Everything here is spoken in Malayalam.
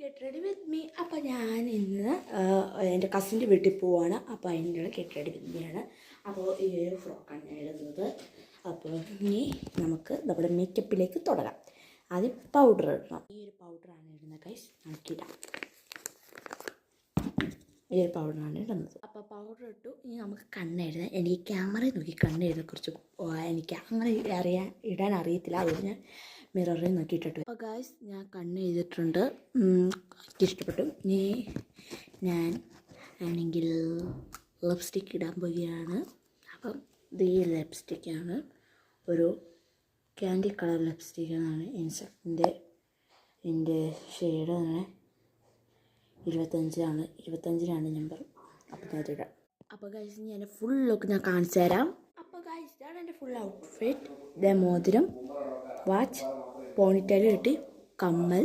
Get ready with me. അപ്പോൾ ഞാൻ ഇന്ന് എൻ്റെ കസിൻ്റെ വീട്ടിൽ പോവാണ്. അപ്പോൾ അതിനുള്ള ഗെറ്റ് റെഡി വിത്ത് മീ ആണ്. അപ്പോൾ ഈ ഒരു ഫ്രോക്കാണ് ഞാൻ ഇടുന്നത്. അപ്പോൾ ഇനി നമുക്ക് നമ്മുടെ മേക്കപ്പിലേക്ക് തുടങ്ങാം. ആദ്യം പൗഡർ ഇടണം. ഈ ഒരു പൗഡറാണ് ഇടുന്നത് ഗൈസ്. നോക്കിയിടാം. ഈ ഒരു പൗഡറാണ് ഇടുന്നത്. അപ്പോൾ പൗഡർ ഇട്ടു. ഇനി നമുക്ക് കണ്ണെഴുതാം. എനിക്ക് ക്യാമറയിൽ നോക്കി കണ്ണെഴുതാൻ കുറച്ച് എനിക്ക് അങ്ങനെ ഇടാൻ അറിയത്തില്ല. അതുകൊണ്ട് ഞാൻ മിററിൽ നോക്കിയിട്ടിട്ട്. അപ്പോൾ ഗായ്സ് ഞാൻ കണ്ണ് ചെയ്തിട്ടുണ്ട്. എനിക്ക് ഇഷ്ടപ്പെട്ടു. ഇനി ഞാൻ ആണെങ്കിൽ ലിപ്സ്റ്റിക്ക് ഇടാൻ പോവുകയാണ്. അപ്പം ഇത് ഈ ലിപ്സ്റ്റിക്കാണ്. ഒരു ക്യാൻഡി കളർ ലിപ്സ്റ്റിക്കാണ്. എൻ്റെ ഷെയ്ഡ് തന്നെ 25 നമ്പർ. അപ്പോൾ ഞാൻ ഇടാം. അപ്പോൾ ഗൈസ് ഞാൻ ഫുൾ ലുക്ക് ഞാൻ കാണിച്ചു തരാം. അപ്പോൾ ഗൈസ് ഇതാണ് എൻ്റെ ഫുൾ ഔട്ട്ഫിറ്റ്. മോതിരം, വാച്ച്, പോണിറ്റെയിൽ കിട്ടി, കമ്മൽ,